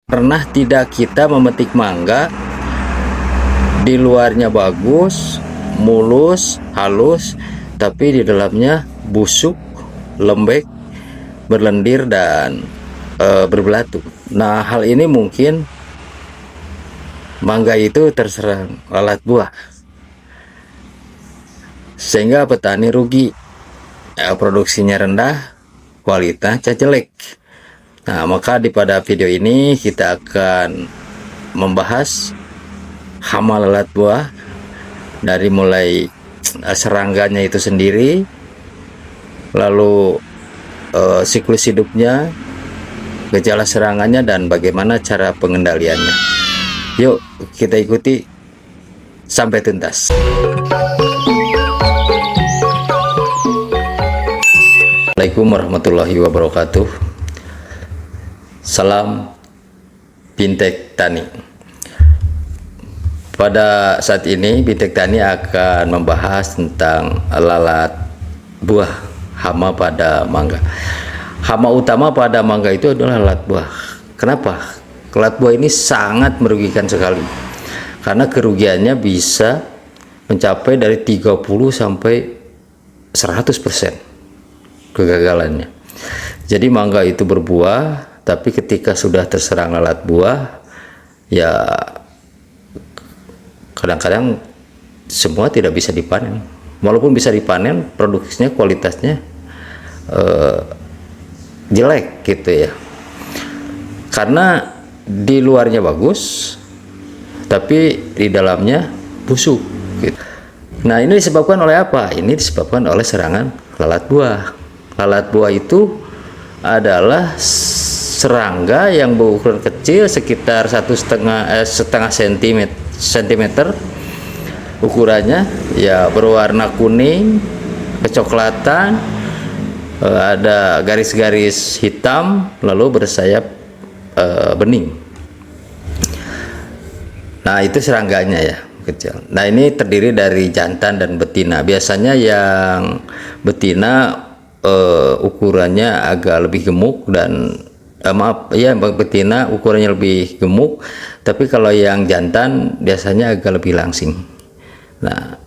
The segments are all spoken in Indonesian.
Pernah tidak kita memetik mangga, di luarnya bagus, mulus, halus, tapi di dalamnya busuk, lembek, berlendir, dan berbelatu. Nah, hal ini mungkin mangga itu terserang lalat buah, sehingga petani rugi, produksinya rendah, kualitasnya jelek. Nah, maka pada video ini kita akan membahas hama lalat buah, dari mulai serangganya itu sendiri, lalu siklus hidupnya, gejala serangannya, dan bagaimana cara pengendaliannya. Yuk kita ikuti sampai tuntas. Assalamualaikum warahmatullahi wabarakatuh. Salam Bintek Tani. Pada saat ini Bintek Tani akan membahas tentang lalat buah, hama pada mangga. Hama utama pada mangga itu adalah lalat buah. Kenapa? Lalat buah ini sangat merugikan sekali, karena kerugiannya bisa mencapai dari 30 sampai 100% kegagalannya. Jadi mangga itu berbuah, tapi ketika sudah terserang lalat buah, ya kadang-kadang semua tidak bisa dipanen. Walaupun bisa dipanen, produksinya, kualitasnya jelek gitu ya, karena di luarnya bagus tapi di dalamnya busuk gitu. Nah, ini disebabkan oleh apa? Ini disebabkan oleh serangan lalat buah. Lalat buah itu adalah serangga yang berukuran kecil, sekitar setengah sentimeter ukurannya, ya berwarna kuning kecoklatan, ada garis-garis hitam, lalu bersayap bening. Nah, itu serangganya ya, kecil. Nah, ini terdiri dari jantan dan betina. Biasanya yang betina ukurannya agak lebih gemuk, dan betina ukurannya lebih gemuk, tapi kalau yang jantan biasanya agak lebih langsing. Nah,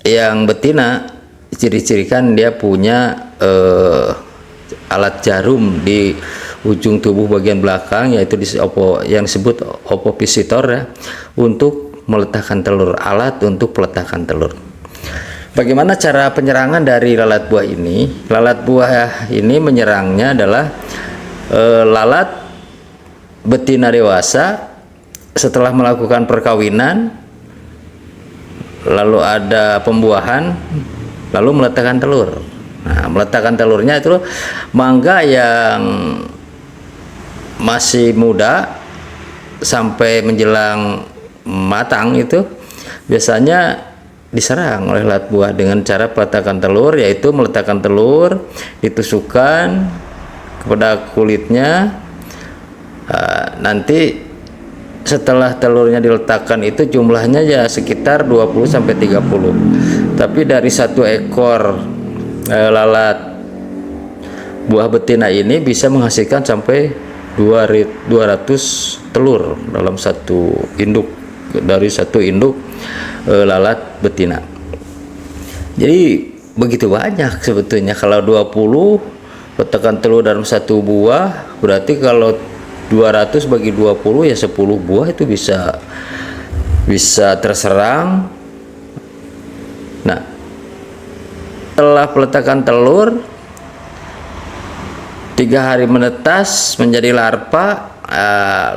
yang betina ciri-ciri kan dia punya alat jarum di ujung tubuh bagian belakang, yaitu yang disebut ovopositor ya, untuk meletakkan telur, alat untuk peletakan telur. Bagaimana cara penyerangan dari lalat buah ini? Lalat buah ini menyerangnya adalah lalat betina dewasa setelah melakukan perkawinan, lalu ada pembuahan, lalu meletakkan telur. Nah, meletakkan telurnya itu mangga yang masih muda sampai menjelang matang itu biasanya diserang oleh lalat buah dengan cara peletakan telur, yaitu meletakkan telur, ditusukkan kepada kulitnya. Nanti setelah telurnya diletakkan itu jumlahnya ya sekitar 20 sampai 30. Tapi dari satu ekor lalat buah betina ini bisa menghasilkan sampai 200 telur dalam satu induk, dari satu induk lalat betina. Jadi begitu banyak sebetulnya. Kalau 20 peletakan telur dalam satu buah, berarti kalau 200 bagi 20 ya 10 buah itu bisa terserang. Nah, setelah peletakan telur 3 hari menetas menjadi larva.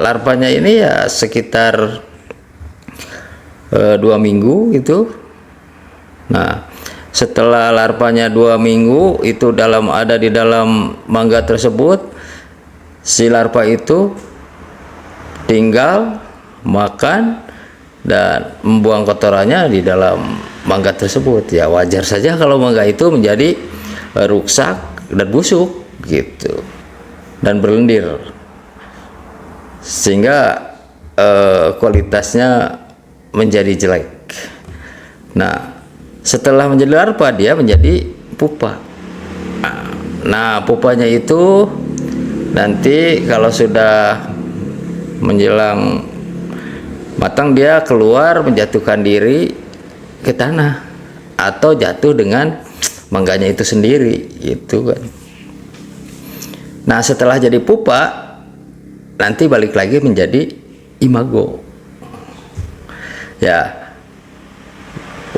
Larvanya ini ya sekitar 2 minggu itu. Nah, setelah larvanya 2 minggu itu ada di dalam mangga tersebut, si larva itu tinggal makan dan membuang kotorannya di dalam mangga tersebut. Ya wajar saja kalau mangga itu menjadi rusak dan busuk gitu, dan berlendir, sehingga kualitasnya menjadi jelek. Nah, setelah menjadi larva dia menjadi pupa. Nah, pupanya itu nanti kalau sudah menjelang matang dia keluar menjatuhkan diri ke tanah atau jatuh dengan mangganya itu sendiri gitu kan. Nah setelah jadi pupa nanti balik lagi menjadi imago ya.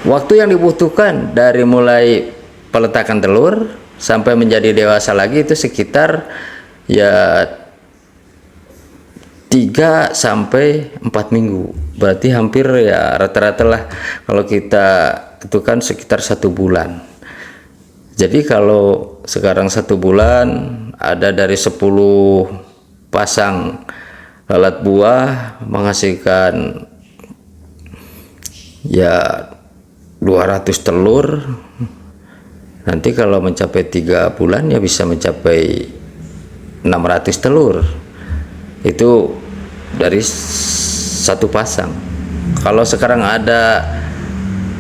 Waktu yang dibutuhkan dari mulai peletakan telur sampai menjadi dewasa lagi itu sekitar ya 3 sampai 4 minggu. Berarti hampir ya rata-rata lah kalau kita itu kan sekitar 1 bulan. Jadi kalau sekarang 1 bulan ada dari 10 pasang lalat buah menghasilkan ya 200 telur. Nanti kalau mencapai 3 bulan ya bisa mencapai 600 telur. Itu dari 1 pasang. Kalau sekarang ada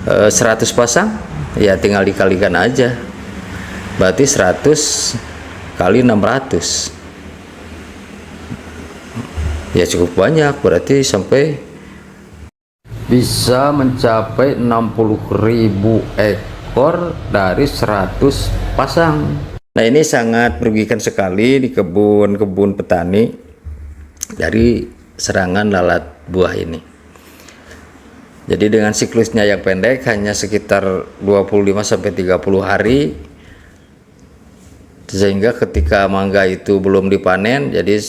100 pasang ya tinggal dikalikan aja, berarti 100 kali 600 ya cukup banyak, berarti sampai bisa mencapai 60.000 ekor dari 100 pasang. Nah ini sangat merugikan sekali di kebun-kebun petani dari serangan lalat buah ini. Jadi dengan siklusnya yang pendek hanya sekitar 25-30 hari, sehingga ketika mangga itu belum dipanen, jadi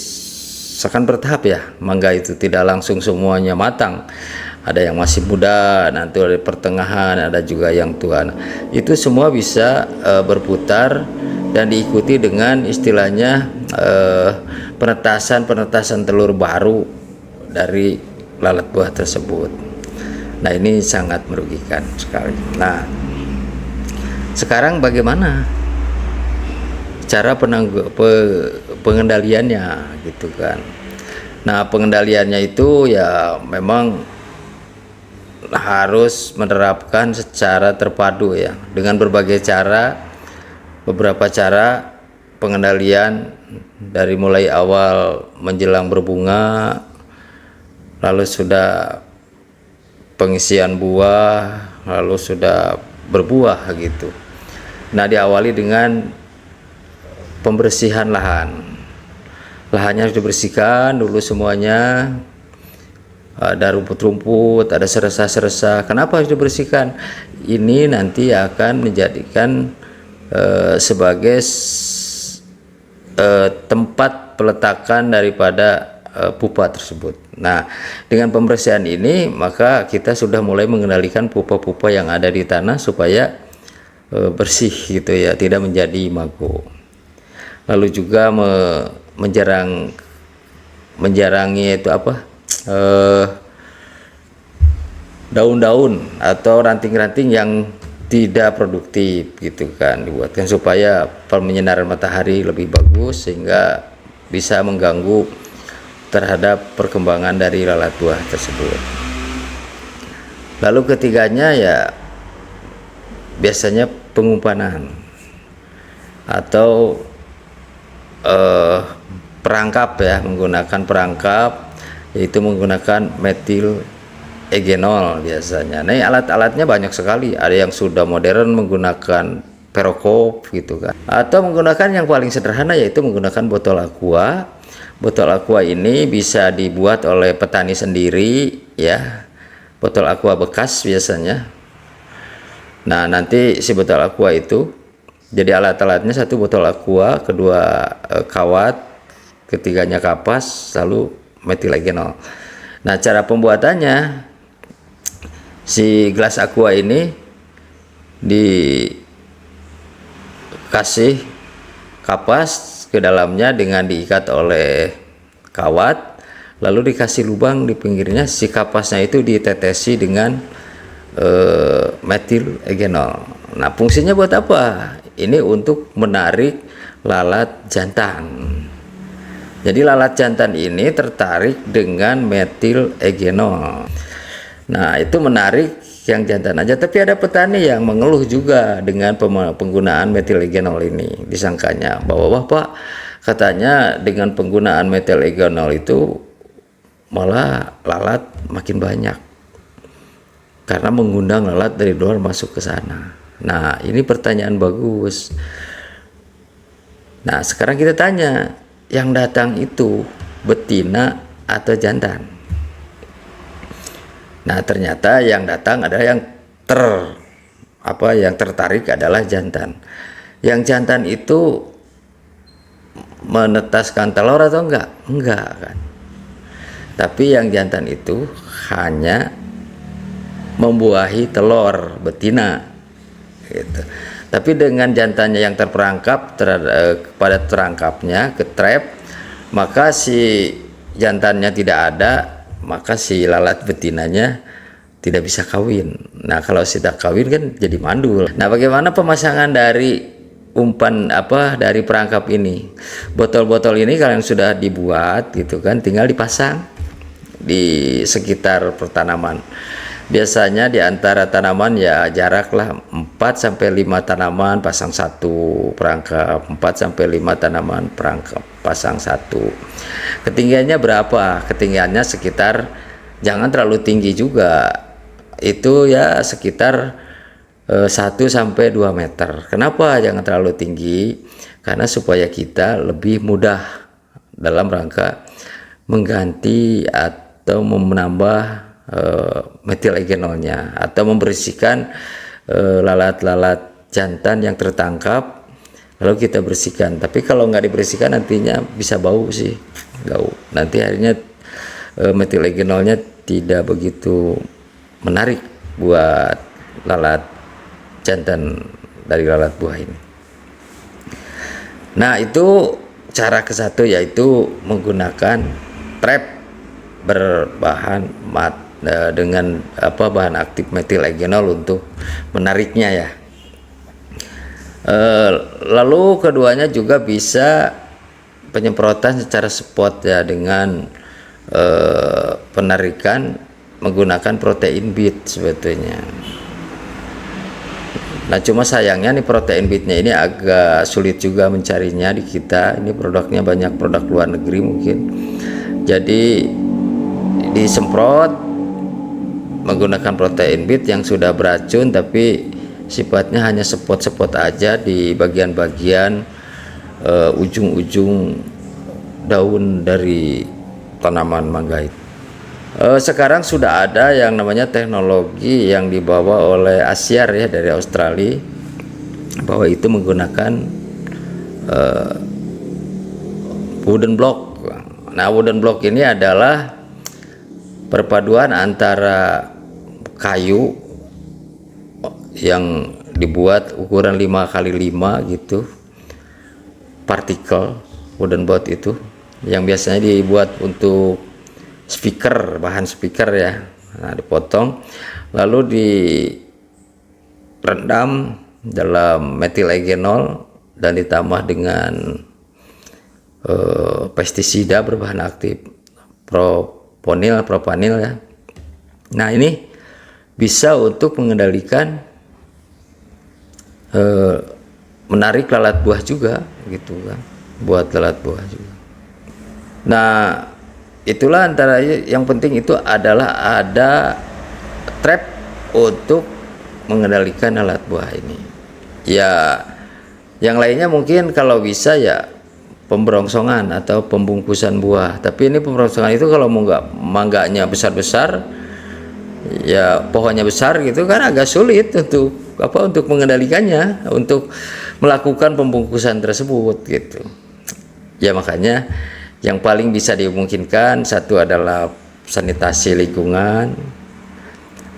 akan bertahap ya, mangga itu tidak langsung semuanya matang, ada yang masih muda, nanti ada pertengahan, ada juga yang tua. Itu semua bisa berputar dan diikuti dengan istilahnya penetasan telur baru dari lalat buah tersebut. Nah ini sangat merugikan sekali. Nah sekarang bagaimana cara pengendaliannya gitu kan. Nah pengendaliannya itu ya memang harus menerapkan secara terpadu ya, dengan berbagai cara, beberapa cara pengendalian dari mulai awal menjelang berbunga, lalu sudah pengisian buah, lalu sudah berbuah gitu. Nah diawali dengan pembersihan lahan. Lahannya harus dibersihkan dulu semuanya. Ada rumput-rumput, ada seresa-seresa. Kenapa harus dibersihkan? Ini nanti akan menjadikan sebagai tempat peletakan daripada pupa tersebut. Nah, dengan pembersihan ini maka kita sudah mulai mengendalikan pupa-pupa yang ada di tanah supaya bersih gitu ya, tidak menjadi imago. Lalu juga menjarangi itu apa? Daun-daun atau ranting-ranting yang tidak produktif gitu kan, dibuatkan supaya penyinaran matahari lebih bagus sehingga bisa mengganggu terhadap perkembangan dari lalat buah tersebut. Lalu ketiganya ya biasanya pengumpanan atau perangkap ya, menggunakan perangkap, yaitu menggunakan metil egenol biasanya. Nah alat-alatnya banyak sekali, ada yang sudah modern menggunakan perokop gitu kan, atau menggunakan yang paling sederhana yaitu menggunakan botol aqua. Botol aqua ini bisa dibuat oleh petani sendiri ya, botol aqua bekas biasanya. Nah nanti si botol aqua itu jadi alat-alatnya, satu botol aqua, kedua kawat, ketiganya kapas, lalu metil egenol. Nah cara pembuatannya, si gelas aqua ini dikasih kapas ke dalamnya dengan diikat oleh kawat, lalu dikasih lubang di pinggirnya, si kapasnya itu ditetesi dengan metil egenol. Nah fungsinya buat apa? Ini untuk menarik lalat jantan. Jadi lalat jantan ini tertarik dengan metil egenol. Nah itu menarik yang jantan aja, tapi ada petani yang mengeluh juga dengan penggunaan metil egenol ini. Disangkanya bahwa wah Pak, katanya dengan penggunaan metil egenol itu malah lalat makin banyak karena mengundang lalat dari luar masuk ke sana. Nah, ini pertanyaan bagus. Nah, sekarang kita tanya, yang datang itu betina atau jantan? Nah, ternyata yang datang adalah yang tertarik adalah jantan. Yang jantan itu menetaskan telur atau enggak? Enggak kan. Tapi yang jantan itu hanya membuahi telur betina gitu. Tapi dengan jantannya yang terperangkap pada terangkapnya ke trap, maka si jantannya tidak ada, maka si lalat betinanya tidak bisa kawin. Nah, kalau tidak kawin kan jadi mandul. Nah, bagaimana pemasangan dari umpan dari perangkap ini? Botol-botol ini kalian sudah dibuat gitu kan, tinggal dipasang di sekitar pertanaman. Biasanya di antara tanaman ya jaraklah 4 sampai 5 tanaman pasang satu perangkap, 4 sampai 5 tanaman perangkap pasang satu. Ketinggiannya berapa? Ketinggiannya sekitar, jangan terlalu tinggi juga, itu ya sekitar 1 sampai 2 meter. Kenapa jangan terlalu tinggi? Karena supaya kita lebih mudah dalam rangka mengganti atau menambah metilegenolnya atau membersihkan lalat-lalat jantan yang tertangkap, lalu kita bersihkan. Tapi kalau nggak dibersihkan nantinya bisa bau sih, bau. Nanti akhirnya metilegenolnya tidak begitu menarik buat lalat jantan dari lalat buah ini. Nah, itu cara ke satu, yaitu menggunakan trap berbahan dengan bahan aktif metilegenol untuk menariknya ya. Lalu keduanya juga bisa penyemprotan secara spot ya, dengan penarikan menggunakan protein bead sebetulnya. Nah, cuma sayangnya nih protein beadnya ini agak sulit juga mencarinya di kita. Ini produknya banyak produk luar negeri mungkin. Jadi disemprot menggunakan protein bead yang sudah beracun, tapi sifatnya hanya spot-spot aja di bagian-bagian ujung-ujung daun dari tanaman mangga itu. Sekarang sudah ada yang namanya teknologi yang dibawa oleh Asyar ya, dari Australia, bahwa itu menggunakan wooden block. Nah, wooden block ini adalah perpaduan antara kayu yang dibuat ukuran 5x5 gitu, partikel wooden board itu yang biasanya dibuat untuk speaker, bahan speaker ya. Nah, dipotong lalu direndam dalam metilegenol dan ditambah dengan pestisida berbahan aktif propanil ya. Nah, ini bisa untuk mengendalikan menarik lalat buah juga gitu kan, buat lalat buah juga. Nah, itulah antara yang penting itu adalah ada trap untuk mengendalikan alat buah ini ya. Yang lainnya mungkin kalau bisa ya pemberongsongan atau pembungkusan buah. Tapi ini pemberongsongan itu kalau mangganya besar-besar ya, pohonnya besar gitu kan, agak sulit untuk mengendalikannya, untuk melakukan pembungkusan tersebut gitu ya. Makanya yang paling bisa dimungkinkan satu adalah sanitasi lingkungan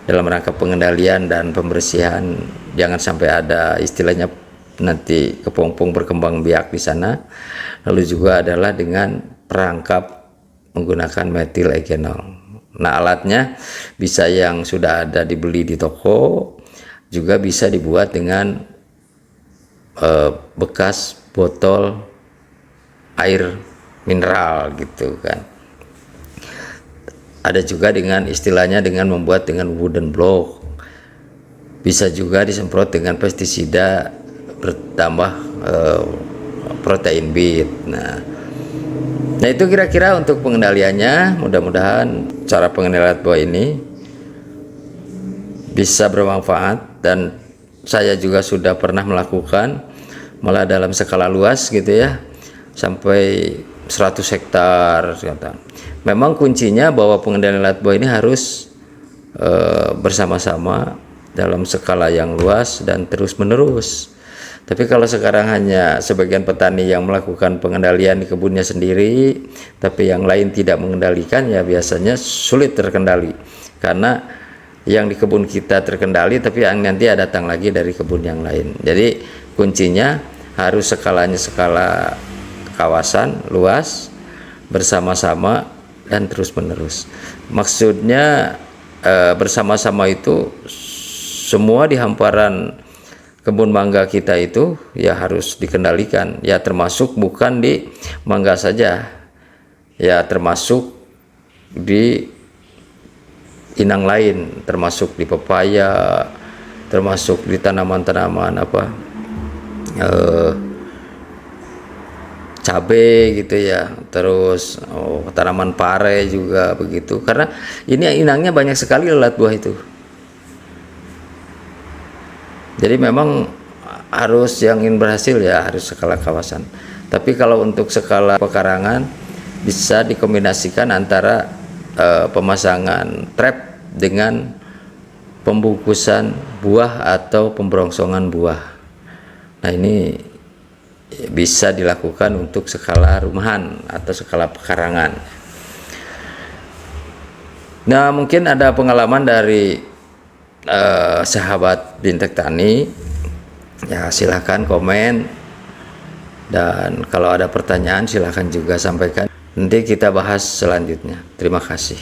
dalam rangka pengendalian dan pembersihan, jangan sampai ada istilahnya nanti kepompong berkembang biak di sana. Lalu juga adalah dengan perangkap menggunakan metilegenol. Nah, alatnya bisa yang sudah ada dibeli di toko, juga bisa dibuat dengan bekas botol air mineral gitu kan. Ada juga dengan istilahnya dengan membuat dengan wooden block. Bisa juga disemprot dengan pestisida bertambah protein bead. Nah, Nah itu kira-kira untuk pengendaliannya. Mudah-mudahan cara pengendalian buah ini bisa bermanfaat, dan saya juga sudah pernah melakukan malah dalam skala luas gitu ya, sampai 100 hektar. Memang kuncinya bahwa pengendalian lalat buah ini harus bersama-sama dalam skala yang luas dan terus menerus. Tapi kalau sekarang hanya sebagian petani yang melakukan pengendalian di kebunnya sendiri, tapi yang lain tidak mengendalikan, ya biasanya sulit terkendali. Karena yang di kebun kita terkendali, tapi yang nanti datang lagi dari kebun yang lain. Jadi kuncinya harus skalanya skala kawasan luas, bersama-sama dan terus menerus. Maksudnya bersama-sama itu semua di hamparan kebun mangga kita itu ya harus dikendalikan, ya termasuk bukan di mangga saja, ya termasuk di inang lain, termasuk di pepaya, termasuk di tanaman-tanaman cabai gitu ya, terus tanaman pare juga begitu, karena ini inangnya banyak sekali lalat buah itu. Jadi memang harus yang ingin berhasil ya harus skala kawasan. Tapi kalau untuk skala pekarangan bisa dikombinasikan antara pemasangan trap dengan pembungkusan buah atau pemberongsongan buah. Nah ini bisa dilakukan untuk skala rumahan atau skala pekarangan. Nah mungkin ada pengalaman dari sahabat Bintek Tani, ya silahkan komen, dan kalau ada pertanyaan silahkan juga sampaikan, nanti kita bahas selanjutnya. Terima kasih.